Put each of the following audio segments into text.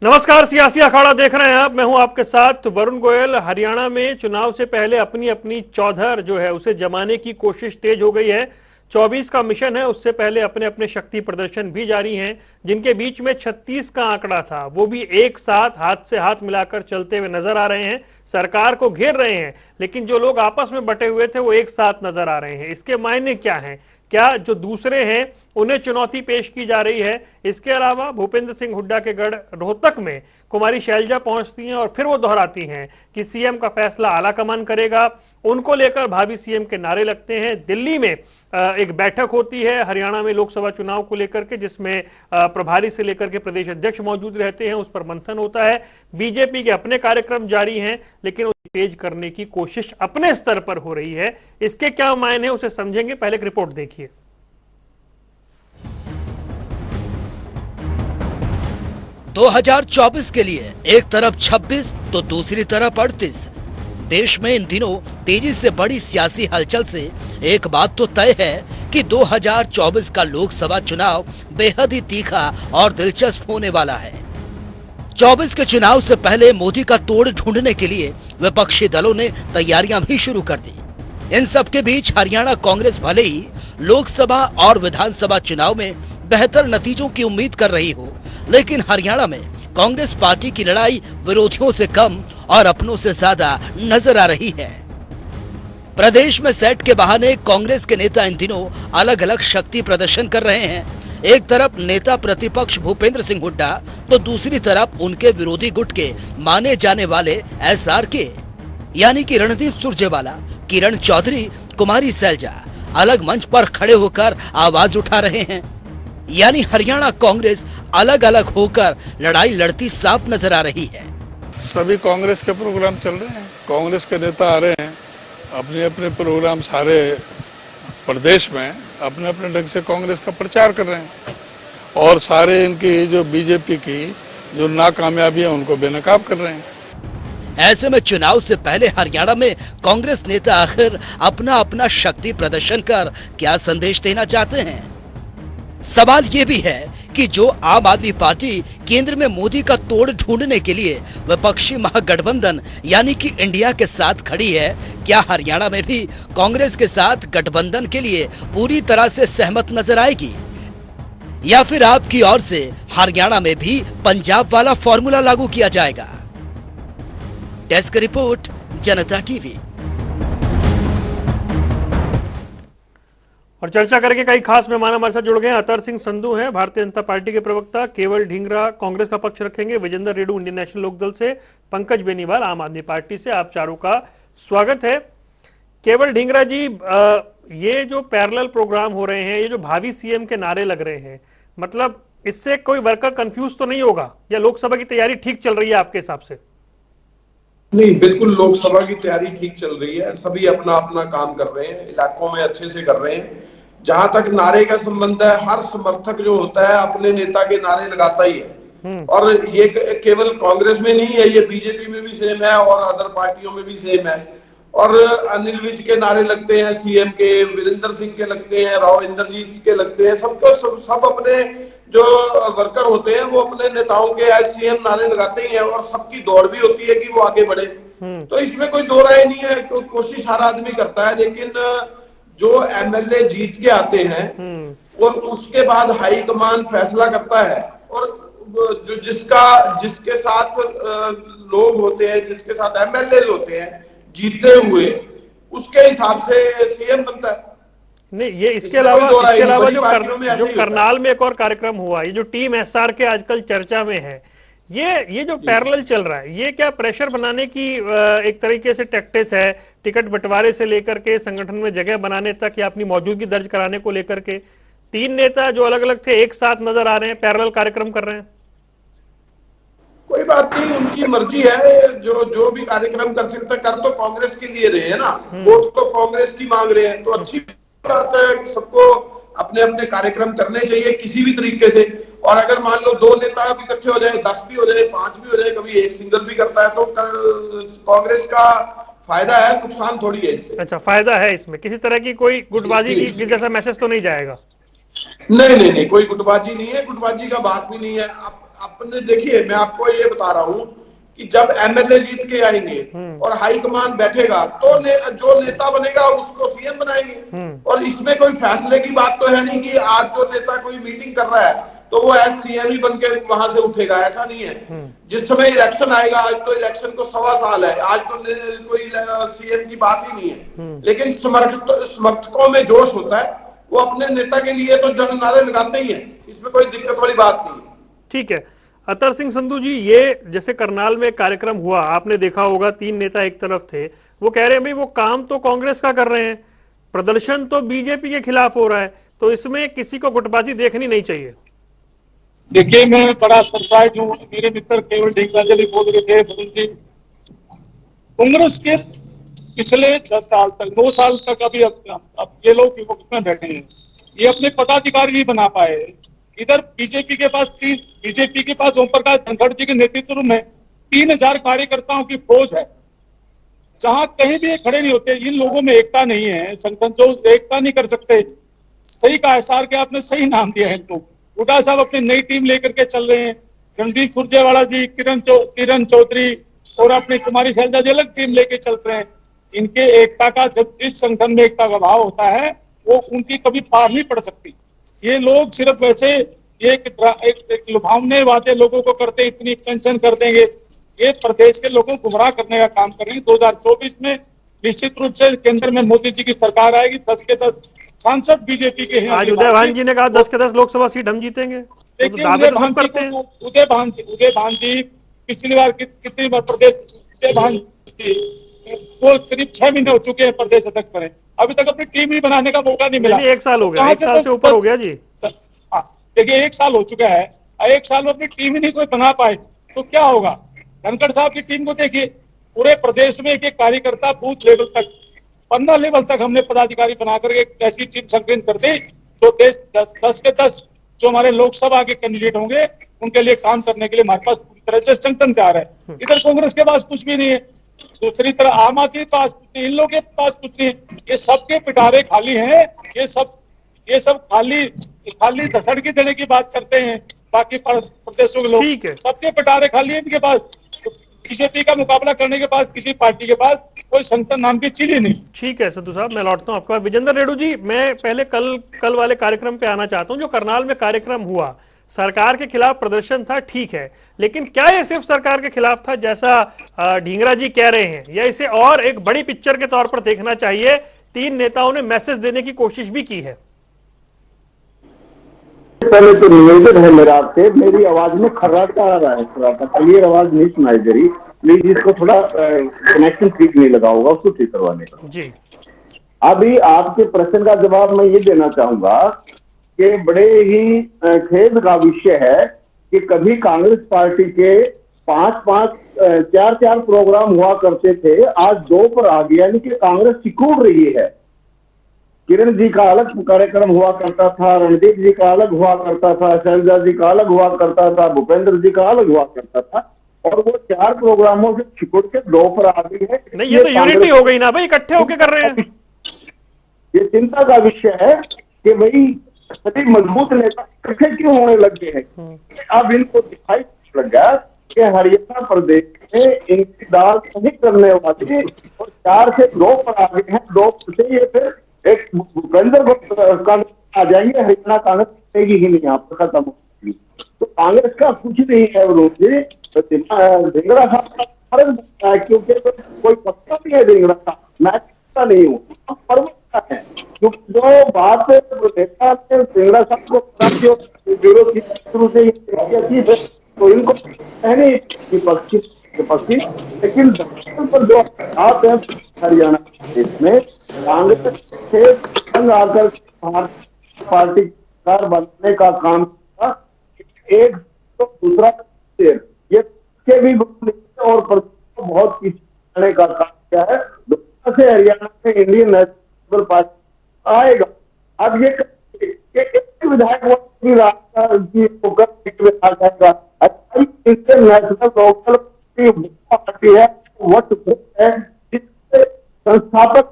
नमस्कार, सियासी अखाड़ा देख रहे हैं आप। मैं हूं आपके साथ वरुण गोयल। हरियाणा में चुनाव से पहले अपनी अपनी चौधर जो है उसे जमाने की कोशिश तेज हो गई है। 24 का मिशन है, उससे पहले अपने अपने शक्ति प्रदर्शन भी जारी हैं। जिनके बीच में 36 का आंकड़ा था वो भी एक साथ हाथ से हाथ मिलाकर चलते हुए नजर आ रहे हैं, सरकार को घेर रहे हैं। लेकिन जो लोग आपस में बटे हुए थे वो एक साथ नजर आ रहे हैं। इसके मायने क्या हैं? क्या जो दूसरे हैं उन्हें चुनौती पेश की जा रही है? इसके अलावा भूपेंद्र सिंह हुड्डा के गढ़ रोहतक में कुमारी शैलजा पहुंचती हैं और फिर वो दोहराती हैं कि सीएम का फैसला आलाकमान करेगा। उनको लेकर भावी सीएम के नारे लगते हैं। दिल्ली में एक बैठक होती है हरियाणा में लोकसभा चुनाव को लेकर के, जिसमें प्रभारी से लेकर के प्रदेश अध्यक्ष मौजूद रहते हैं। उस पर मंथन होता है। बीजेपी के अपने कार्यक्रम जारी हैं, लेकिन तेज करने की कोशिश अपने स्तर पर हो रही है। इसके क्या मायने उसे समझेंगे, पहले एक रिपोर्ट देखिए। दो 2024 के लिए एक तरफ 26 तो दूसरी तरफ 38। देश में इन दिनों तेजी से बड़ी सियासी हलचल से एक बात तो तय है कि 2024 का लोकसभा चुनाव बेहद ही तीखा और दिलचस्प होने वाला है। 24 के चुनाव से पहले मोदी का तोड़ ढूंढने के लिए विपक्षी दलों ने तैयारियां भी शुरू कर दी। इन सब के बीच हरियाणा कांग्रेस भले ही लोकसभा और विधानसभा चुनाव में बेहतर नतीजों की उम्मीद कर रही हो, लेकिन हरियाणा में कांग्रेस पार्टी की लड़ाई विरोधियों से कम और अपनों से ज्यादा नजर आ रही है। प्रदेश में सेट के बहाने कांग्रेस के नेता इन दिनों अलग अलग शक्ति प्रदर्शन कर रहे हैं। एक तरफ नेता प्रतिपक्ष भूपेंद्र सिंह हुड्डा तो दूसरी तरफ उनके विरोधी गुट के माने जाने वाले SRK यानी कि रणदीप सुरजेवाला, किरण चौधरी, कुमारी शैलजा अलग मंच पर खड़े होकर आवाज उठा रहे हैं। यानी हरियाणा कांग्रेस अलग अलग होकर लड़ाई लड़ती साफ नजर आ रही है। सभी कांग्रेस के प्रोग्राम चल रहे हैं, कांग्रेस के नेता आ रहे हैं, अपने अपने प्रोग्राम सारे प्रदेश में अपने अपने ढंग से कांग्रेस का प्रचार कर रहे हैं और सारे इनकी जो बीजेपी की जो नाकामयाबी है उनको बेनकाब कर रहे हैं। ऐसे में चुनाव से पहले हरियाणा में कांग्रेस नेता आखिर अपना अपना शक्ति प्रदर्शन कर क्या संदेश देना चाहते हैं? सवाल ये भी है कि जो आम आदमी पार्टी केंद्र में मोदी का तोड़ ढूंढने के लिए विपक्षी महागठबंधन यानी कि इंडिया के साथ खड़ी है, क्या हरियाणा में भी कांग्रेस के साथ गठबंधन के लिए पूरी तरह से सहमत नजर आएगी, या फिर आपकी ओर से हरियाणा में भी पंजाब वाला फॉर्मूला लागू किया जाएगा? डेस्क रिपोर्ट, जनता टीवी। और चर्चा करके कई खास मेहमान हमारे साथ जुड़ गए हैं। अतर सिंह संधू हैं भारतीय जनता पार्टी के प्रवक्ता, केवल ढींगरा कांग्रेस का पक्ष रखेंगे, विजेंद्र रेड्डी इंडियन नेशनल लोकदल से, पंकज बेनीवाल आम आदमी पार्टी से। आप चारों का स्वागत है। केवल ढींगरा जी, ये जो पैरेलल प्रोग्राम हो रहे हैं, ये जो भावी सीएम के नारे लग रहे हैं, मतलब इससे कोई वर्कर कंफ्यूज तो नहीं होगा, या लोकसभा की तैयारी ठीक चल रही है आपके हिसाब से? नहीं, बिल्कुल लोकसभा की तैयारी ठीक चल रही है। सभी अपना अपना काम कर रहे हैं, इलाकों में अच्छे से कर रहे हैं। जहां तक नारे का संबंध है, हर समर्थक जो होता है अपने नेता के नारे लगाता ही है। और ये केवल कांग्रेस में नहीं है, ये बीजेपी में भी सेम है और अदर पार्टियों में भी सेम है। और अनिल विज के नारे लगते हैं, सीएम के, वीरेंद्र सिंह के लगते हैं, राव इंद्रजीत के लगते हैं। सबको सब अपने जो वर्कर होते हैं वो अपने नेताओं के सीएम नारे लगाते ही हैं और सबकी दौड़ भी होती है कि वो आगे बढ़े। तो इसमें कोई दो राय नहीं है, कोशिश हर आदमी करता है। लेकिन जो एमएलए जीत के आते हैं और उसके बाद हाईकमान फैसला करता है, और जो जिसके साथ लोग होते हैं, जिसके साथ एमएलए होते हैं जीते हुए, उसके हिसाब से सीएम बनता है। नहीं, ये इसके अलावा जो करनाल में एक और कार्यक्रम हुआ, ये जो टीम SRK आजकल चर्चा में है, ये जो पैरेलल चल रहा है, ये क्या प्रेशर बनाने की एक तरीके से टैक्टिस है? टिकट बंटवारे से लेकर के संगठन में जगह बनाने तक, या अपनी मौजूदगी दर्ज कराने को लेकर के, तीन नेता जो अलग अलग थे एक साथ नजर आ रहे हैं, पैरेलल कार्यक्रम कर रहे हैं। कोई बात नहीं, उनकी मर्जी है। जो भी कार्यक्रम कर सकते, कर तो कांग्रेस के लिए रहे हैं ना, वोट तो कांग्रेस की मांग रहे हैं, तो अच्छी बात है। सबको अपने अपने कार्यक्रम करने चाहिए किसी भी तरीके से। और अगर मान लो दो नेता भी इकट्ठे हो जाए, 10 भी हो जाए, 5 भी हो जाए, कभी एक सिंगल भी करता है, तो कांग्रेस का फायदा है, नुकसान थोड़ी है इससे। अच्छा, फायदा है इसमें, किसी तरह की कोई गुटबाजी की जैसा मैसेज तो नहीं जाएगा? नहीं, कोई गुटबाजी नहीं है, गुटबाजी का बात भी नहीं है। अपने देखिए, मैं आपको ये बता रहा हूं कि जब एमएलए जीत के आएंगे और हाईकमान बैठेगा तो जो नेता बनेगा उसको सीएम बनाएंगे। और इसमें कोई फैसले की बात तो है नहीं कि आज जो नेता कोई मीटिंग कर रहा है तो वो एज सीएम ही बन के वहां से उठेगा, ऐसा नहीं है। जिस समय इलेक्शन आएगा, आज तो इलेक्शन को 1.25 साल है, आज तो कोई सीएम की बात ही नहीं है, लेकिन समर्थकों में जोश होता है, वो अपने नेता के लिए तो जंग नारे लगाते ही हैं, इसमें कोई दिक्कत वाली बात नहीं है। ठीक है। अतर सिंह संधू जी, ये जैसे करनाल में कार्यक्रम हुआ, आपने देखा होगा 3 नेता एक तरफ थे, वो कह रहे हैं भाई वो काम तो कांग्रेस का कर रहे हैं, प्रदर्शन तो बीजेपी के खिलाफ हो रहा है, तो इसमें किसी को गुटबाजी देखनी नहीं चाहिए। देखिए, मैं बड़ा सरप्राइज हूँ। मेरे मित्र केवल ढींगराजली बोल रहे थे, वरुण जी, कांग्रेस के पिछले 10 साल तक, 9 साल तक अभी अब ये लोग विपक्ष में बैठे हैं, ये अपने पदाधिकारी नहीं बना पाए। इधर बीजेपी के पास ओम प्रकाश धनखड़ जी के नेतृत्व में 3000 कार्यकर्ताओं की फौज है, जहां कहीं भी खड़े नहीं होते। इन लोगों में एकता नहीं है, संगठन जो एकता नहीं कर सकते। सही कहा एसआर के, आपने सही नाम दिया है इनको। हुड्डा साहब अपनी नई टीम लेकर के चल रहे हैं, रणदीप सुरजेवाला जी, किरण चौधरी और अपनी कुमारी शैलजा जी अलग टीम लेके चल रहे हैं। इनके एकता का, जब जिस संगठन में एकता का भाव होता है वो उनकी कभी पार नहीं पड़ सकती। ये लोग सिर्फ वैसे एक लुभावने वादे लोगों को करते, इतनी पेंशन कर देंगे, ये प्रदेश के लोगों को गुमराह करने का काम कर रही है। 2024 में निश्चित रूप से केंद्र में मोदी जी की सरकार आएगी, 10 के 10 सांसद बीजेपी के हैं। आज उदय भान जी ने कहा 10 के 10 लोकसभा सीट हम जीतेंगे, तो दावे तो सब करते हैं। उदय भान जी पिछली बार कितनी बार प्रदेश, उदय भान जी वो करीब 6 महीने हो चुके हैं प्रदेश अध्यक्ष बने, अभी तक अपनी टीम ही बनाने का मौका नहीं मिला। 1 साल हो गया, 1 साल से ऊपर हो गया जी। देखिए 1 साल हो चुका है, 1 साल में अपनी टीम ही नहीं कोई बना पाए तो क्या होगा। धनखड़ साहब की टीम को देखिए, पूरे प्रदेश में एक कार्यकर्ता बूथ लेवल तक, 15 लेवल तक हमने पदाधिकारी बनाकर एक ऐसी टीम संगठित कर दी जो देश 10 के 10 जो हमारे लोकसभा के कैंडिडेट होंगे उनके लिए काम करने के लिए हमारे पास पूरी तरह से संगठन तैयार है। इधर कांग्रेस के पास कुछ भी नहीं है, दूसरी तरफ आम आदमी के पास कुछ नहीं, इन लोगों के पास कुछ नहीं। ये सबके पिटारे खाली हैं, ये सब खाली धसड़ के देने की बात करते हैं बाकी प्रदेशों के लोग। सबके पिटारे खाली है इनके पास। बीजेपी का मुकाबला करने के पास किसी पार्टी के पास कोई संगठन नाम की चीज ही नहीं। ठीक है संधू साहब, मैं लौटता हूं आपके पास। विजेंद्र रेड्डी जी, मैं पहले कल वाले कार्यक्रम पे आना चाहता हूं। जो करनाल में कार्यक्रम हुआ, सरकार के खिलाफ प्रदर्शन था, ठीक है, लेकिन क्या ये सिर्फ सरकार के खिलाफ था जैसा ढींगरा जी कह रहे हैं, या इसे और एक बड़ी पिक्चर के तौर पर देखना चाहिए? 3 नेताओं ने मैसेज देने की कोशिश भी की है। पहले तो निवेदन है मेरा आपसे, मेरी आवाज में खर्राट आ रहा है, थोड़ा सा क्लियर आवाज नहीं सुनाई दे रही प्लीज। इसको थोड़ा कनेक्शन ठीक नहीं लगा होगा, उसको ठीक करवाने का जी। अभी आपके प्रश्न का जवाब मैं ये देना चाहूंगा कि बड़े ही खेद का विषय है कि कभी कांग्रेस पार्टी के 4 प्रोग्राम हुआ करते थे, आज 2 पर आ गया, यानी कि कांग्रेस सिकुड़ रही है। किरण जी का अलग कार्यक्रम हुआ करता था, रणदीप जी का अलग हुआ करता था, शैलजा जी का अलग हुआ करता था, भूपेंद्र जी का अलग हुआ करता था, और वो 4 प्रोग्रामों से सिकुड़ के 2 पर आ गई है। नहीं, ये तो यूनिटी हो गई ना भाई, इकट्ठे होके कर रहे हैं। ये चिंता का विषय है कि भाई सभी मजबूत नेता इकट्ठे क्यों होने लगे हैं। अब इनको दिखाई लग गया कि हरियाणा प्रदेश में इनकी दाल नहीं करने वाली और 4 से 2 पर आ गए हैं। 2 से ये फिर एक भूपेंद्र कांग्रेस आ जाएंगे, हरियाणा कांग्रेस रहेगी ही नहीं, आप खत्म होगी। तो कांग्रेस का कुछ नहीं है जी, ढींगरा साहब का, क्योंकि कोई पक्का नहीं है ढींगरा साहब, मैं पक्का नहीं हूँ, है क्योंकि जो बात नेता ने ढींगरा साहब को शुरू से तो इनको कहने विपक्षी, लेकिन पर जो आप है हरियाणा प्रदेश में कांग्रेस से संग आकर पार्टी सरकार बनाने का काम किया, एक तो दूसरा ये के भी और बहुत पीछे जाने का काम किया है। दोबारा से हरियाणा में इंडियन नेशनल पार्टी आएगा। अब ये विधायक नेशनल लोकल पार्टी है, संस्थापक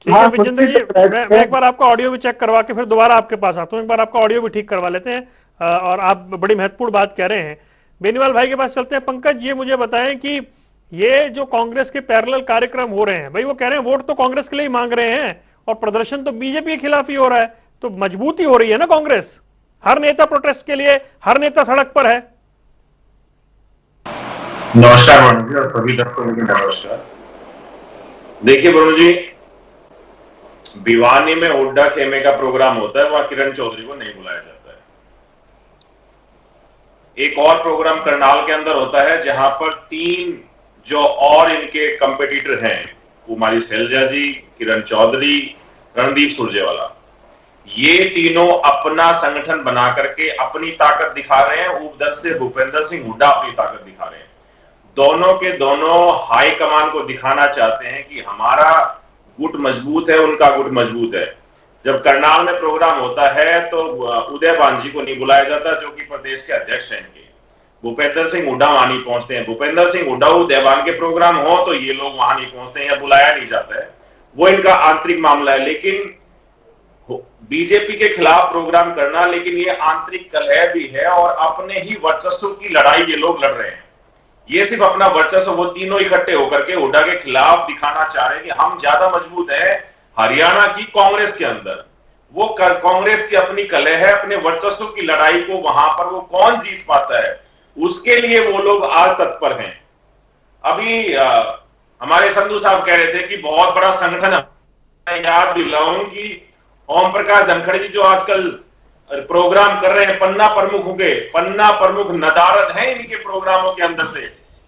हाँ, विजेंद्र जी, मैं एक बार आपका ऑडियो भी चेक करवा के फिर दोबारा आपके पास आता हूँ। एक बार आपका ऑडियो भी ठीक करवा लेते हैं। और आप बड़ी महत्वपूर्ण बात कह रहे हैं। बेनीवाल भाई के पास चलते हैं। पंकज, ये मुझे बताएं कि ये जो कांग्रेस के पैरेलल कार्यक्रम हो रहे हैं, भाई वो कह रहे हैं वोट तो कांग्रेस के लिए ही मांग रहे हैं और प्रदर्शन तो बीजेपी के खिलाफ ही हो रहा है, तो मजबूती हो रही है ना कांग्रेस। हर नेता प्रोटेस्ट के लिए, हर नेता सड़क पर है। नमस्कार वरुण जी और सभी दर्शकों को नमस्कार। देखिए वरुण जी, भिवानी में हुड्डा खेमे का प्रोग्राम होता है, वहां किरण चौधरी को नहीं बुलाया जाता है। एक और प्रोग्राम करनाल के अंदर होता है जहां पर 3 जो और इनके कंपेटिटर हैं, कुमारी सैलजा जी, किरण चौधरी, रणदीप सुरजेवाला, ये तीनों अपना संगठन बना करके अपनी ताकत दिखा रहे हैं। उधर से भूपेंद्र सिंह हुड्डा अपनी ताकत दिखा रहे हैं। दोनों के दोनों हाई कमान को दिखाना चाहते हैं कि हमारा गुट मजबूत है, उनका गुट मजबूत है। जब करनाल में प्रोग्राम होता है तो उदय भान जी को नहीं बुलाया जाता, जो कि प्रदेश के अध्यक्ष हैं इनके। भूपेंद्र सिंह हुड्डा वहां नहीं पहुंचते हैं। भूपेंद्र सिंह हुड्डा उदय भान के प्रोग्राम हो तो ये लोग वहां नहीं पहुंचते हैं या बुलाया नहीं जाता है, वो इनका आंतरिक मामला है। लेकिन बीजेपी के खिलाफ प्रोग्राम करना, लेकिन ये आंतरिक कलह भी है और अपने ही वर्चस्व की लड़ाई ये लोग लड़ रहे हैं। ये सिर्फ अपना वर्चस्व, वो तीनों इकट्ठे होकर के हुड्डा के खिलाफ दिखाना चाह रहे हैं कि हम ज्यादा मजबूत है हरियाणा की कांग्रेस के अंदर। वो कांग्रेस की अपनी कलह है, अपने वर्चस्व की लड़ाई को वहां पर वो कौन जीत पाता है, उसके लिए वो लोग आज तत्पर हैं। अभी हमारे संधू साहब कह रहे थे कि बहुत बड़ा संगठन, याद दिलाऊं कि ओम प्रकाश धनखड़ जी जो आजकल प्रोग्राम कर रहे हैं पन्ना प्रमुख के, पन्ना प्रमुख नदारद हैं इनके प्रोग्रामों के अंदर से।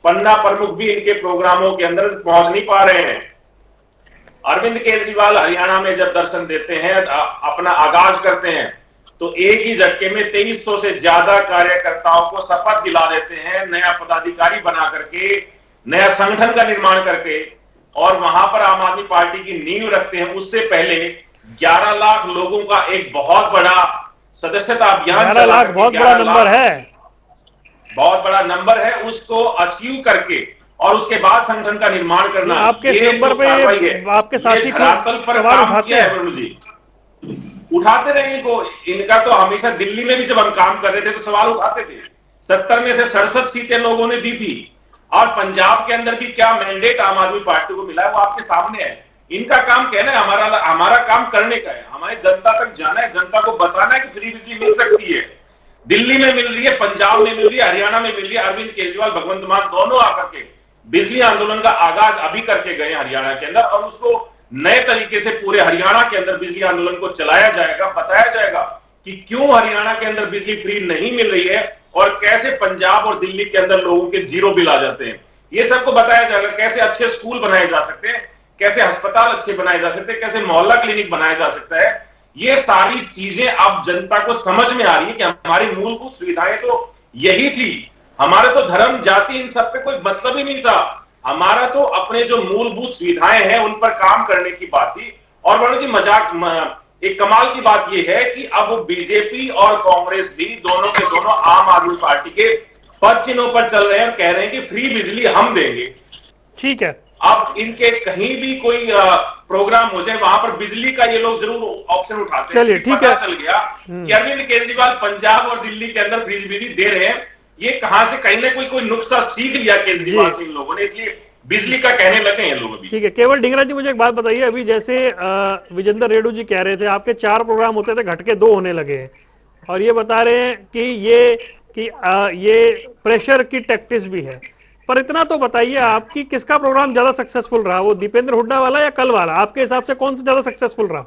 पन्ना प्रमुख भी इनके प्रोग्रामों के अंदर पहुंच नहीं पा रहे हैं। अरविंद केजरीवाल हरियाणा में जब दर्शन देते हैं, अपना आगाज करते हैं, तो एक ही झटके में 2300 से ज्यादा कार्यकर्ताओं को शपथ दिला देते हैं, नया पदाधिकारी बना करके, नया संगठन का निर्माण करके, और वहां पर आम आदमी पार्टी की नींव रखते हैं। उससे पहले 11 लाख लोगों का एक बहुत बड़ा सदस्यता अभियान, 11 लाख बहुत बड़ा नंबर है, बहुत बड़ा नंबर है। उसको अचीव करके और उसके बाद संगठन का निर्माण करना, आपके इस नंबर पे आपके साथी धरातल पर काम किया है वरुण जी। उठाते रहे इनका तो हमेशा दिल्ली में भी जब हम काम कर रहे थे तो सवाल उठाते थे। 70 में से 67 सीटें लोगों ने दी थी, और पंजाब के अंदर भी क्या मैंडेट आम आदमी पार्टी को मिला है वो आपके सामने है। इनका काम कहना है, हमारा काम करने का है, हमारे जनता तक जाना है, जनता को बताना है कि फ्री बिजली मिल सकती है, दिल्ली में मिल रही है, पंजाब में मिल रही है, हरियाणा में मिल रही है। अरविंद केजरीवाल, भगवंत मान दोनों आकर के बिजली आंदोलन का आगाज अभी करके गए हरियाणा के अंदर, और उसको नए तरीके से पूरे हरियाणा के अंदर बिजली आंदोलन को चलाया जाएगा, बताया जाएगा कि क्यों हरियाणा के अंदर बिजली फ्री नहीं मिल रही है और कैसे पंजाब और दिल्ली के अंदर लोगों के 0 बिल आ जाते हैं। ये सबको बताया जाएगा, कैसे अच्छे स्कूल बनाए जा सकते हैं, कैसे अस्पताल अच्छे बनाए जा सकते हैं, कैसे मोहल्ला क्लिनिक बनाया जा सकता है। ये सारी चीजें अब जनता को समझ में आ रही है कि हमारी मूलभूत सुविधाएं तो यही थी। हमारे तो धर्म, जाति, इन सब पे कोई मतलब ही नहीं था। हमारा तो अपने जो मूलभूत सुविधाएं हैं उन पर काम करने की बात थी। और वरुण जी, एक कमाल की बात यह है कि अब बीजेपी और कांग्रेस भी दोनों के दोनों आम आदमी पार्टी के पद चिन्हों पर चल रहे हैं और कह रहे हैं कि फ्री बिजली हम देंगे। ठीक है, अब इनके कहीं भी कोई प्रोग्राम हो जाए, वहां पर बिजली का ये लोग जरूर ऑप्शन उठाते हैं। चलिए, ठीक है, चल गया कि अरविंद केजरीवाल पंजाब और दिल्ली के अंदर फ्री बिजली दे रहे हैं। ये कहां से कहीं ना कोई नुस्खा सीख लिया केजरीवाल से इन लोगों ने, इसलिए बिजली का कहने लगे हैं लोग अभी। ठीक है। केवल ढींगरा जी, मुझे एक बात बताइए, अभी जैसे विजेंद्र रेड्डी जी कह रहे थे आपके 4 प्रोग्राम होते थे, घट के 2 होने लगे हैं, और ये बता रहे हैं कि ये प्रेशर की टैक्टिक्स भी है। पर इतना तो बताइए आप कि किसका प्रोग्राम ज्यादा सक्सेसफुल रहा, वो दीपेंद्र हुड्डा वाला या कल वाला? आपके हिसाब से कौन सा ज्यादा सक्सेसफुल रहा?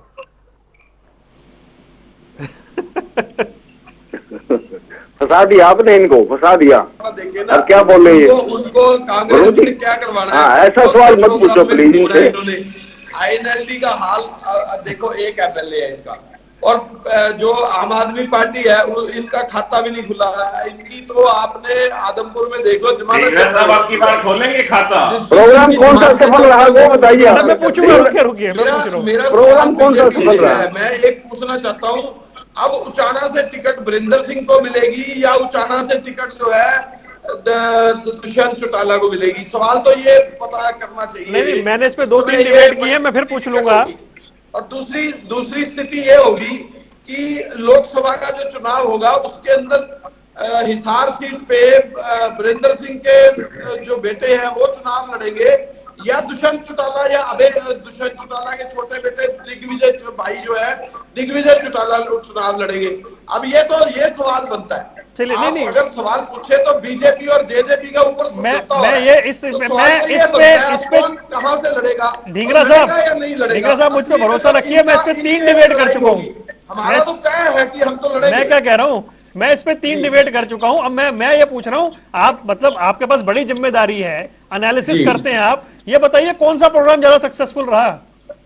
फंसा दिया आपने, इनको फंसा दिया। देखिए ना, अब क्या बोल रहे हैं उनको कांग्रेस से क्या करवाना है? हाँ, ऐसा सवाल मत पूछो प्लीज इनसे। INLD का हाल देखो, एक MLA है इनका, और जो आम आदमी पार्टी है वो इनका खाता भी नहीं खुला है। इनकी तो आपने आदमपुर में देख लो, जमानत साहब आपकी बार खोलेंगे खाता। प्रोग्राम कौन सा सफल रहा वो बताइए। मैं पूछूंगा, रुकिए, मेरा प्रोग्राम कौन सा सफल रहा है? मैं एक पूछना चाहता हूँ, अब उचाना से टिकट वरिंदर सिंह को मिलेगी या उचाना से टिकट जो है दुष्यंत चौटाला को मिलेगी? सवाल तो ये पता करना चाहिए। नहीं, मैंने इस पे 2-3 डिबेट की है, मैं फिर पूछ लूंगा। और दूसरी स्थिति ये होगी कि लोकसभा का जो चुनाव होगा उसके अंदर हिसार सीट पे वीरेंद्र सिंह के जो बेटे हैं वो चुनाव लड़ेंगे, या दुष्यंत चौटाला या दुष्यंत चौटाला के छोटे बेटे दिग्विजय भाई जो है दिग्विजय चौटाला लोग चुनाव लड़ेंगे। अब ये सवाल बनता है। चलिए, आप नहीं अगर सवाल पूछे तो बीजेपी और जेजेपी का ऊपर कहां से लड़ेगा, ढींगरा या नहीं लड़ेगा। ढींगरा साहब मुझ पर भरोसा रखिए, मैं इस पे 3 डिबेट कर चुका हूँ। हमारा तो तय है कि हम तो लड़ेंगे। मैं क्या कह रहा हूँ, मैं इस पे 3 डिबेट कर चुका हूँ। अब मैं ये पूछ रहा हूँ, आप मतलब आपके पास बड़ी जिम्मेदारी है, एनालिसिस करते हैं आप, ये बताइए कौन सा प्रोग्राम ज्यादा सक्सेसफुल रहा,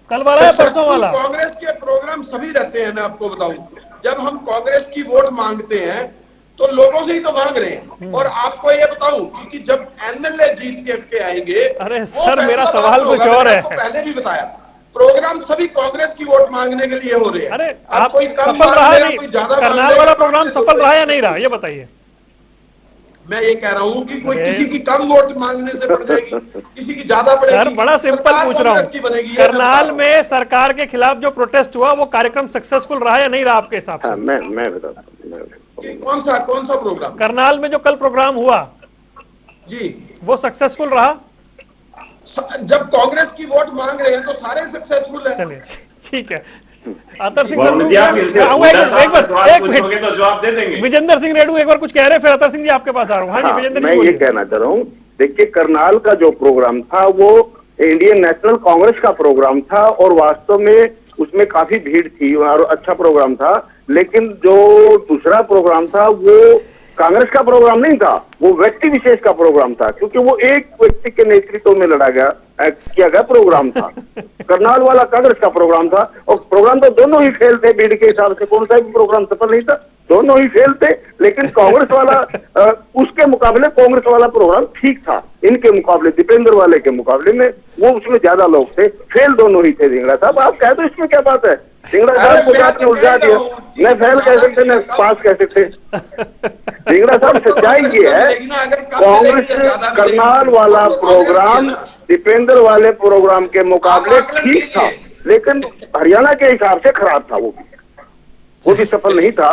कल वाला या परसों वाला? कांग्रेस के प्रोग्राम सभी रहते हैं। मैं आपको बताऊं, जब हम कांग्रेस की वोट मांगते हैं तो लोगों से ही तो मांग रहे हैं। और आपको ये बताऊं कि जब एमएलए जीत के आएंगे, अरे सर मेरा सवाल कुछ और है। पहले भी बताया, प्रोग्राम सभी कांग्रेस की वोट मांगने के लिए हो रहे हैं। अरे आप कोई कम सफल रहा नहीं, कोई ज्यादा करनाल वाला प्रोग्राम सफल रहा या नहीं रहा, ये बताइए। मैं ये कह रहा हूँ कि कोई किसी की कम वोट मांगने से बढ़ जाएगी, किसी की ज्यादा बढ़ेगी। सर बड़ा सिंपल पूछ रहा हूँ, करनाल में सरकार के खिलाफ जो प्रोटेस्ट हुआ वो कार्यक्रम सक्सेसफुल रहा या नहीं रहा आपके हिसाब से? मैं बताता हूँ कौन सा प्रोग्राम करनाल में जो कल प्रोग्राम हुआ जी, वो सक्सेसफुल रहा? जब कांग्रेस की वोट मांग रहे हैं तो सारे सक्सेसफुल है। चलिए ठीक है। अतर सिंह वरुण जी, आप फिर से एक पूछोगे तो जवाब दे देंगे। विजेंद्र सिंह रेड्डू एक बार कुछ कह रहे हैं, फिर अतर सिंह जी आपके पास आ रहा हूँ। हाँ जी विजेंद्र जी, मैं ये कहना चाह रहा हूँ, देखिए करनाल का जो प्रोग्राम था वो इंडियन नेशनल कांग्रेस का प्रोग्राम था और वास्तव में उसमें काफी भीड़ थी और अच्छा प्रोग्राम था। लेकिन जो दूसरा प्रोग्राम था वो कांग्रेस का प्रोग्राम नहीं था, वो व्यक्ति विशेष का प्रोग्राम था, क्योंकि वो एक व्यक्ति के नेतृत्व में किया गया प्रोग्राम था। करनाल वाला कांग्रेस का प्रोग्राम था और प्रोग्राम तो दोनों ही फेल थे। भीड़ के हिसाब से कौन सा भी प्रोग्राम सफल नहीं था, दोनों ही फेल थे। लेकिन कांग्रेस वाला उसके मुकाबले कांग्रेस वाला प्रोग्राम ठीक था, इनके मुकाबले दीपेंद्र वाले के मुकाबले में वो उसमें ज्यादा लोग थे। फेल दोनों ही थे। ढींगरा साहब आप कह दो इसमें क्या बात है? ढींगरा साहब को बात ने उलझा दिया, न फेल कह सकते न पास कह सकते। ढींगरा साहब सच्चाई ये है, कांग्रेस करनाल वाला प्रोग्राम दीपेंद्र वाले प्रोग्राम के मुकाबले ठीक था, लेकिन हरियाणा के हिसाब से खराब था। वो भी सफल नहीं था।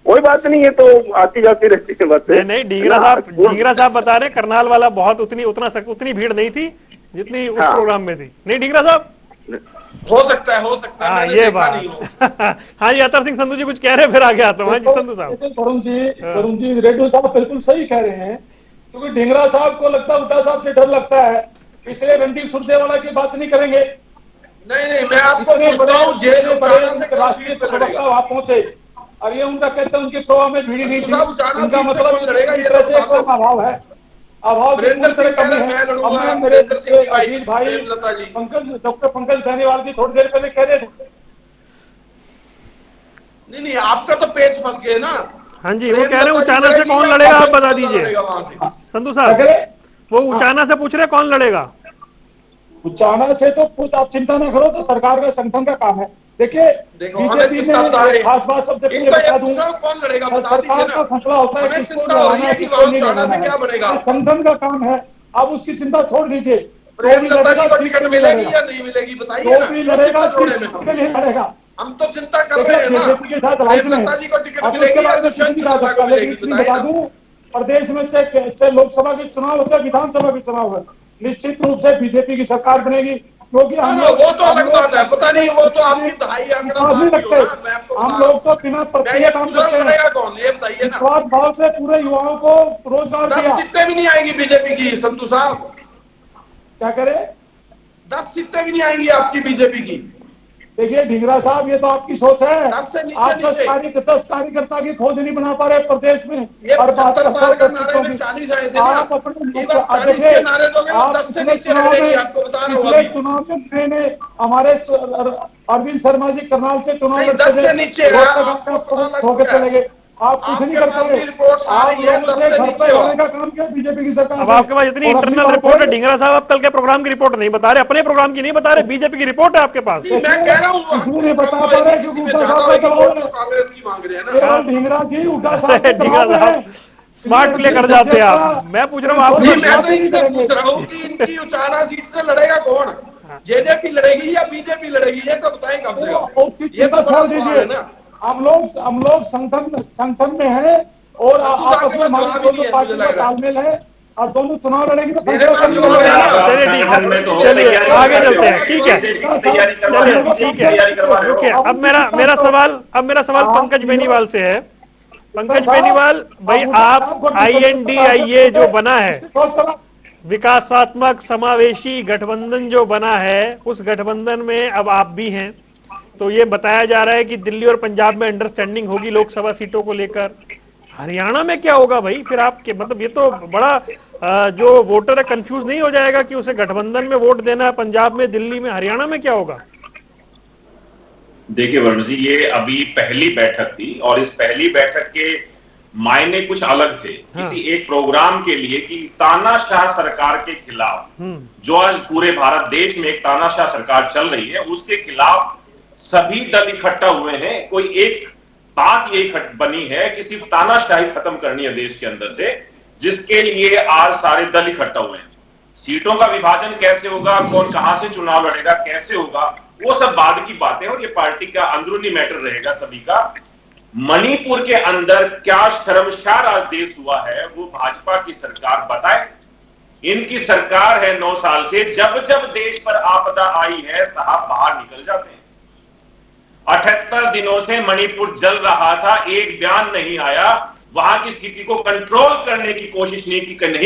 कोई बात नहीं है, तो आती जाती रहती है बातें। नहीं ढींगरा साहब बता रहे करनाल वाला बहुत उतनी भीड़ नहीं थी जितनी उस प्रोग्राम में थी। नहीं ढींगरा साहब, हो सकता है हाँ ये बात। हाँ जी अतर सिंह संधू जी कुछ कह रहे हैं, फिर आगे आता हूँ। हाँ जी संधू साहब। वरुण जी रेड्डू साहब बिल्कुल सही कह रहे हैं, क्योंकि ढींगरा साहब को लगता है उल्टा साहब से डर लगता है, इसलिए रणदीप सुरजेवाला की बात नहीं करेंगे। नहीं मैं आपको पूछता हूँ, राष्ट्रीय प्रवक्ता वहां पहुंचे और ये उनका कहते हैं उनके प्रभाव में भीड़ नहीं थी। उनका मतलब अभाव है, अभाव मेरे अजीत भाई डॉक्टर पंकज धनीवाल जी थोड़ी देर पहले कह रहे थे। नहीं आपका तो पेच फंस गए ना। हाँ जी वो कह रहे हैं उचाना से कौन लड़ेगा, आप बता दीजिए संधू साहब। वो उचाना से पूछ रहे कौन लड़ेगा? उचाना से तो कुछ आप चिंता ना करो, तो सरकार का संगठन का काम है। देखिए बीजेपी में खास बात सब बता दूं, कौन लड़ेगा बता सरकार का फैसला होता है किसको लड़ाना है किसको नहीं लड़ाना है, संगठन का काम है। आप उसकी चिंता छोड़ दीजिए। प्रेमलता जी को टिकट मिलेगी या नहीं मिलेगी बताइए ना। लड़ेगा हम तो चिंता कर रहे हैं ना, प्रेमलता जी को टिकट मिलेगी या दुष्यंत चौटाला को मिलेगी बता दूं। प्रदेश में चाहे लोकसभा के चुनाव हो चाहे विधानसभा के चुनाव हो, निश्चित रूप से बीजेपी की सरकार बनेगी, क्योंकि वो तो अलग बात है। पता नहीं वो तो आपकी दहाई आंकड़ा हम लोग तो बिना प्रक्रिया काम करते हैं। कौन ये बताइए ना। स्वार्थ भाव से पूरे युवाओं को रोजगार 10 सीटें भी नहीं आएंगी बीजेपी की संधू साहब। क्या करे? 10 सीटें भी नहीं आएंगी आपकी बीजेपी की। देखिए ढींगरा साहब ये तो आपकी सोच है। 10 से नीचे आप 10 कार्यकर्ता की खोज नहीं बना पा रहे प्रदेश में। ये 75 पार का नारे में 40 आए थे ना। आप अपने 40 के नारे दोगे तो 10 से नीचे रहेगी, आपको बता रहा हूँ। अभी चुनाव में मैंने हमारे अरविंद शर्मा जी करनाल से चुनाव लड़ते 10 से नीचे चले गए। आप कुछ नहीं कर पाए। बीजेपी की सरकार। अब आपके पास इतनी इंटरनल रिपोर्ट है ढींगरा साहब, आप कल के प्रोग्राम की रिपोर्ट नहीं बता रहे, अपने प्रोग्राम की नहीं बता रहे, बीजेपी की रिपोर्ट है आपके पास। मैं कह रहा हूँ नहीं बता पा रहे क्योंकि कांग्रेस की मांग रहे हैं ना। ढींगरा जी ढींगरा साहब स्मार्ट प्ले कर जाते हैं आप। मैं पूछ रहा हूँ आप, मैं तो इनसे पूछ रहा हूँ कि इनकी उचाना सीट से लड़ेगा कौन? जेजेपी लड़ेगी या बीजेपी लड़ेगी, ये तो बताएं कम से कम। ये तो बड़ा सवाल है ना। हम लोग संगठन में हैं और आपस में हमारी दोनों पार्टी का तालमेल है और दोनों चुनाव लड़ेंगे तो चलिए चलिए आगे चलते हैं, ठीक है, चलिए ठीक है, रुकिए। अब मेरा सवाल पंकज बेनीवाल से है। पंकज बेनीवाल भाई, आप INDIA जो बना है, विकासात्मक समावेशी गठबंधन जो बना है, उस गठबंधन में अब आप भी हैं, तो ये बताया जा रहा है कि दिल्ली और पंजाब में अंडरस्टैंडिंग होगी लोकसभा सीटों को लेकर। हरियाणा में क्या होगा भाई फिर आपके, मतलब ये तो बड़ा जो वोटर है कंफ्यूज नहीं हो जाएगा कि उसे गठबंधन में वोट देना है, पंजाब में, दिल्ली में, हरियाणा में क्या होगा? देखिए वरुण जी, ये अभी पहली बैठक थी और इस पहली बैठक के मायने कुछ अलग थे। किसी एक प्रोग्राम के लिए कि तानाशाह सरकार के खिलाफ, जो आज पूरे भारत देश में एक तानाशाह सरकार चल रही है, उसके खिलाफ सभी दल इकट्ठा हुए हैं। कोई एक बात ये बनी है कि सिर्फ तानाशाही खत्म करनी है देश के अंदर से, जिसके लिए आज सारे दल इकट्ठा हुए हैं। सीटों का विभाजन कैसे होगा, कौन कहां से चुनाव लड़ेगा, कैसे होगा, वो सब बाद की बातें और ये पार्टी का अंदरूनी मैटर रहेगा सभी का। मणिपुर के अंदर क्या शर्मसार आज देश हुआ है, वो भाजपा की सरकार बताए। इनकी सरकार है 9 साल से, जब जब देश पर आपदा आई है साहब बाहर निकल जाते हैं। 78 दिनों से मणिपुर जल रहा था, एक बयान नहीं आया, वहां की स्थिति को कंट्रोल करने की कोशिश नहीं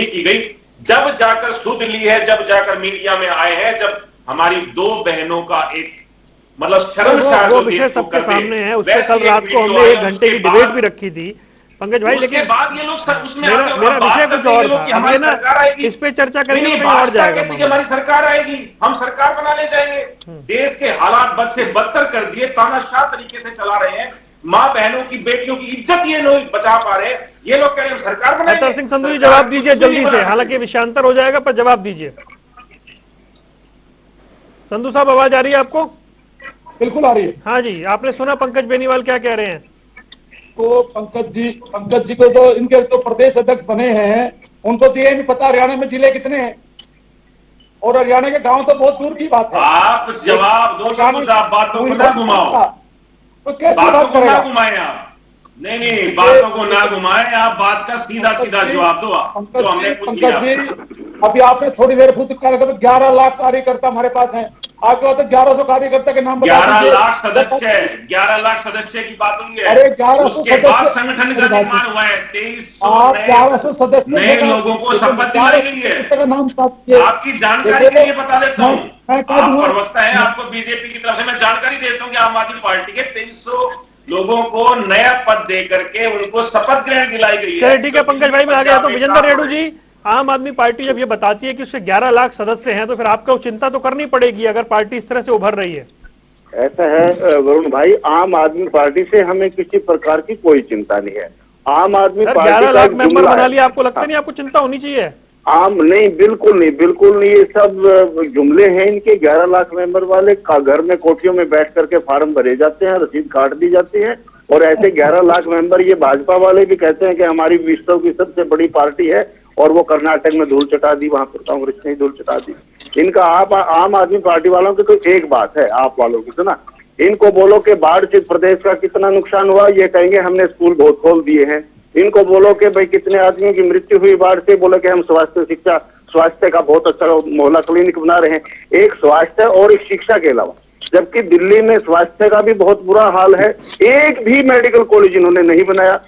की गई। जब जाकर सुध ली है, जब जाकर मीडिया में आए हैं, जब हमारी 2 बहनों का एक मतलब शर्मसार वो विषय सबके सामने है। उससे कल रात को हमने 1 घंटे की डिबेट भी रखी थी पंकज भाई, लेकिन बाद ये लोग उसमें मेरा विषय कुछ और था। हमें ना इस पे चर्चा करेंगे तो कहीं और जाएगा। हमारी सरकार आएगी, हम सरकार बनाने जाएंगे। देश के हालात बद से बदतर कर दिए, तानाशाह तरीके से चला रहे हैं। माँ बहनों की, बेटियों की इज्जत ये लोग बचा पा रहे हैं, ये लोग कह रहे हैं सरकार बनाएंगे। सिंह संधू जी जवाब दीजिए जल्दी से, हालांकि विषयांतर हो जाएगा पर जवाब दीजिए। संधू साहब आवाज आ रही है आपको? बिल्कुल आ रही है। हाँ जी, आपने सुना पंकज बेनीवाल क्या कह रहे हैं? तो पंकज जी को तो इनके तो प्रदेश अध्यक्ष बने हैं, उनको तो ये नहीं पता हरियाणा में जिले कितने हैं और हरियाणा के गांव तो बहुत दूर की बात है। आप जवाब दो, आप बातों को ना घुमाओ, तो कैसे बात करेगा? घुमाए आप, नहीं बातों को ना घुमाए, आप बात का सीधा जवाब दो। तो हमने पंकज जी, अभी आपने थोड़ी देर खुद 11 लाख कार्यकर्ता हमारे पास हैं, आपके पास 1100 कार्यकर्ता के नाम बता दीजिए। 11 लाख सदस्य की बात हुई है। अरे 1100 उसके बाद संगठन का निर्माण हुआ है। 2300 सदस्य नए लोगों को शपथ दिलाई गई है। नाम आपकी जानकारी के लिए बता देता हूँ, आप प्रवक्ता है, आपको बीजेपी की तरफ से मैं जानकारी देता हूँ कि आम आदमी पार्टी के 2300 लोगों को नया पद दे करके उनको शपथ ग्रहण दिलाई गई है। चलिए ठीक है पंकज भाई, मैं आ गया। तो विजेंद्र रेड्डू जी, आम आदमी पार्टी जब ये बताती है कि उससे 11 लाख सदस्य हैं, तो फिर आपको चिंता तो करनी पड़ेगी अगर पार्टी इस तरह से उभर रही है। ऐसा है वरुण भाई, आम आदमी पार्टी से हमें किसी प्रकार की कोई चिंता नहीं है। आम आदमी पार्टी 11 लाख मेंबर बना लिया, आपको लगता नहीं आपको चिंता होनी चाहिए? नहीं, बिल्कुल नहीं, ये सब जुमले हैं इनके। 11 लाख मेंबर वाले का घर में कोठियों में बैठ करके फार्म भरे जाते हैं, रसीद काट दी जाती है, और ऐसे 11 लाख मेंबर ये भाजपा वाले भी कहते हैं कि हमारी विश्व की सबसे बड़ी पार्टी है, और वो कर्नाटक में धूल चटा दी, वहां पर कांग्रेस ने धूल चटा दी। इनका आम आदमी पार्टी वालों की तो एक बात है, आप वालों की सुना, इनको बोलो कि बाढ़ से प्रदेश का कितना नुकसान हुआ, ये कहेंगे हमने स्कूल बहुत खोल दिए हैं। इनको बोलो कि भाई कितने आदमियों की मृत्यु हुई बाढ़ से, बोलो कि हम स्वास्थ्य का बहुत अच्छा मोहल्ला क्लिनिक बना रहे हैं। एक स्वास्थ्य और एक शिक्षा के अलावा, जबकि दिल्ली में स्वास्थ्य का भी बहुत बुरा हाल है, एक भी मेडिकल कॉलेज इन्होंने नहीं बनाया।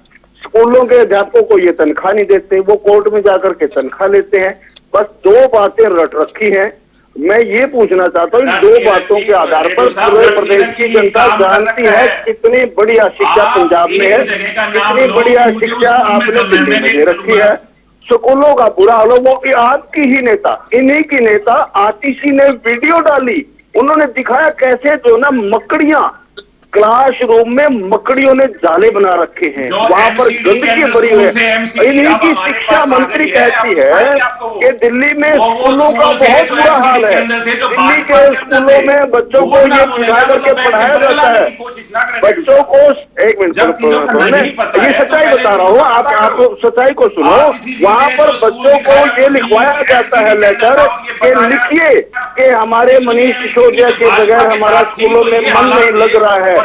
स्कूलों के अध्यापकों को ये तनख्वाह नहीं देते, वो कोर्ट में जाकर के तनख्वाह लेते हैं। बस 2 बातें रट रखी हैं। मैं ये पूछना चाहता हूँ, 2 बातों के आधार पर पूरे प्रदेश की जनता जानती है कितनी बढ़िया शिक्षा पंजाब में है, कितनी बढ़िया शिक्षा आपने दिल्ली में दे रखी है। स्कूलों का बुरा हाल, वो आपकी ही नेता, इन्हीं की नेता आतिशी ने वीडियो डाली, उन्होंने दिखाया कैसे जो ना मकड़ियां क्लासरूम में मकड़ियों ने जाले बना रखे हैं, वहां पर गंदगी भरी है। इन्हीं की शिक्षा मंत्री कहती है कि दिल्ली में स्कूलों का बहुत बुरा हाल है। दिल्ली के स्कूलों में बच्चों को ये सिखा करके पढ़ाया जाता है, बच्चों को, एक मिनट, ये सच्चाई बता रहा हूँ, आप सच्चाई को सुनो। वहां पर बच्चों को ये लिखवाया जाता है लेटर कि लिखिए कि हमारे मनीष सिसोदिया के बगैर हमारा स्कूलों में मन नहीं लग रहा है।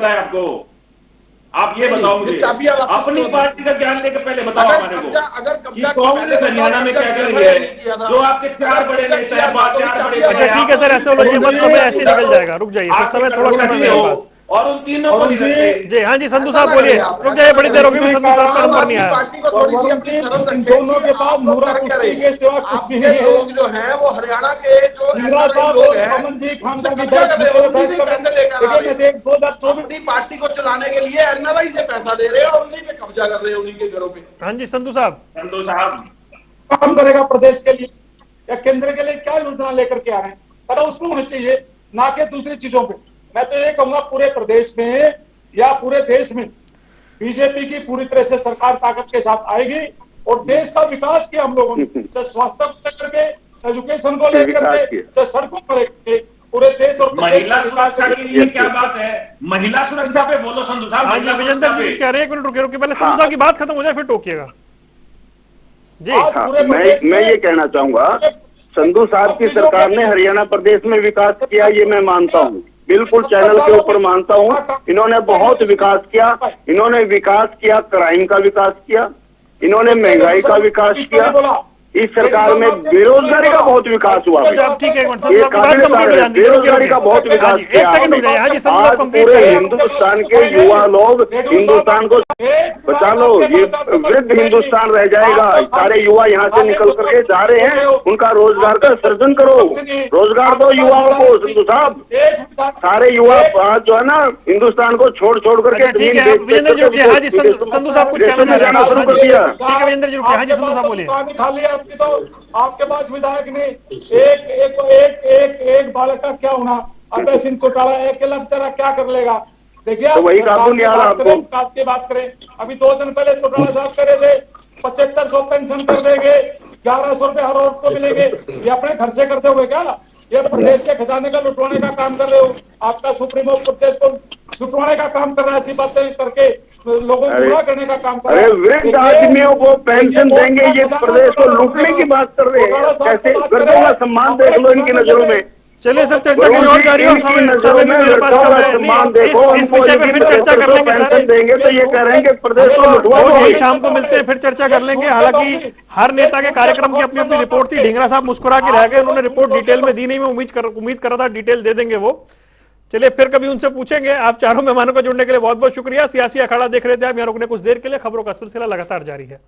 पता है आपको? आप ये बताओ मुझे, अपनी पार्टी का ज्ञान लेकर पहले बताओ हमारे को कि कांग्रेस हरियाणा में क्या कर रही है। जो आपके 4 बड़े नेता हैं, 4 बड़े अच्छा ठीक है सर, ऐसे उलझिए मत, समय ऐसे निकल जाएगा, रुक जाइए सर, समय थोड़ा कम है मेरे पास। और उन तीनों को नहीं रखते। जी हाँ जी, संधू साहब बोलिए, रुक जाइए, बड़ी देर होगी, संधू साहब का नंबर नहीं आया। पार्टी को थोड़ी सी अपनी शर्म रखें कि आप लोग कर क्या रहे हैं। आपके लोग जो हैं वो हरियाणा के जो एनआरआई लोग हैं उनसे कब्जा कर रहे हैं, उन्हीं से पैसे लेकर आ रहे हैं। अपनी पार्टी को चलाने के लिए एनआरआई से पैसा ले रहे हैं और उन्हीं पे कब्जा कर रहे हैं, उन्हीं के घरों पे। हाँ जी संधू साहब। संधू साहब, काम करेगा प्रदेश के लिए या केंद्र के लिए क्या योजना लेकर के आ रहे हैं, सदा उसमें होना चाहिए, ना कि दूसरी चीजों पे। मैं तो ये कहूंगा पूरे प्रदेश में या पूरे देश में बीजेपी की पूरी तरह से सरकार ताकत के साथ आएगी और देश का विकास किया हम लोगों ने, चाहे स्वास्थ्य को लेकर के, चाहे एजुकेशन को लेकर के, चाहे सड़कों को लेकर के, पूरे देश और महिला सुरक्षा के लिए क्या बात है? महिला सुरक्षा पे बोलो संधू साहब। हाँ जी, महिला विजेंद्र सुरक्षा जी पे कह रहे हैं, एक मिनट रुकिए पहले संधू साहब की बात खत्म हो जाए फिर टोकिएगा जी। हाँ, मैं ये कहना चाहूंगा, संधू साहब की सरकार ने हरियाणा प्रदेश में विकास किया, ये मैं मानता हूँ, बिल्कुल चैनल के ऊपर मानता हूँ। इन्होंने बहुत विकास किया, इन्होंने विकास किया, क्राइम का विकास किया, इन्होंने महंगाई का विकास किया। इस सरकार में बेरोजगारी का बहुत विकास हुआ। ठीक है, ये काबिल है, बेरोजगारी का बहुत विकास किया। आज पूरे हिंदुस्तान के युवा लोग हिंदुस्तान को बचा लो, ये वृद्ध हिंदुस्तान रह जाएगा। सारे युवा यहाँ से निकल करके जा रहे हैं, उनका रोजगार का सृजन करो, रोजगार दो युवाओं को। संधू साहब, सारे युवा आज जो है ना हिंदुस्तान को छोड़ करके संधू साहब कुछ जाना शुरू कर दिया। बोलिए। आपकी तो आपके पास विधायक ने एक बालक का क्या होना, अभय सिंह चौटाला 1 लाख बेचारा क्या कर लेगा। देखिए तो वही कानून याद आपको की बात करें, अभी 2 दिन पहले चौटाला साहब करे थे 7500 पेंशन कर देंगे, 1100 रुपए हर औरत को मिलेंगे। ये अपने घर से करते हुए क्या ये प्रदेश के खजाने का लुटवाने का काम कर रहे हो? आपका सुप्रीमो प्रदेश को लुटवाने का काम कर रहा है, ऐसी बातें करके लोगों को पूरा करने का काम कर रहा है। अरे वृद्ध आदमियों को पेंशन देंगे, ये प्रदेश को लूटने की बात कर रहे हैं। कैसे वृद्धों का सम्मान देख लो इनकी नजरों में। चलिए सर, चर्चा की और जारी है, समय भी मेरे पास कम है। सम्मान देखो, इस विषय पे फिर चर्चा कर लेंगे सर। देंगे तो ये कह रहे हैं कि प्रदेश को लुटवा रोज शाम को मिलते हैं, फिर चर्चा कर लेंगे। हालांकि हर नेता के कार्यक्रम की अपनी अपनी रिपोर्ट थी। ढींगरा साहब मुस्कुरा के रह गए, उन्होंने रिपोर्ट डिटेल में दी नहीं। मैं उम्मीद कर रहा था डिटेल दे देंगे वो। चलिए फिर कभी उनसे पूछेंगे। आप चारों मेहमानों का जुड़ने के लिए बहुत बहुत शुक्रिया। सियासी अखाड़ा देख रहे थे आप, यहाँ रुकने कुछ देर के लिए। खबरों का सिलसिला लगातार जारी है।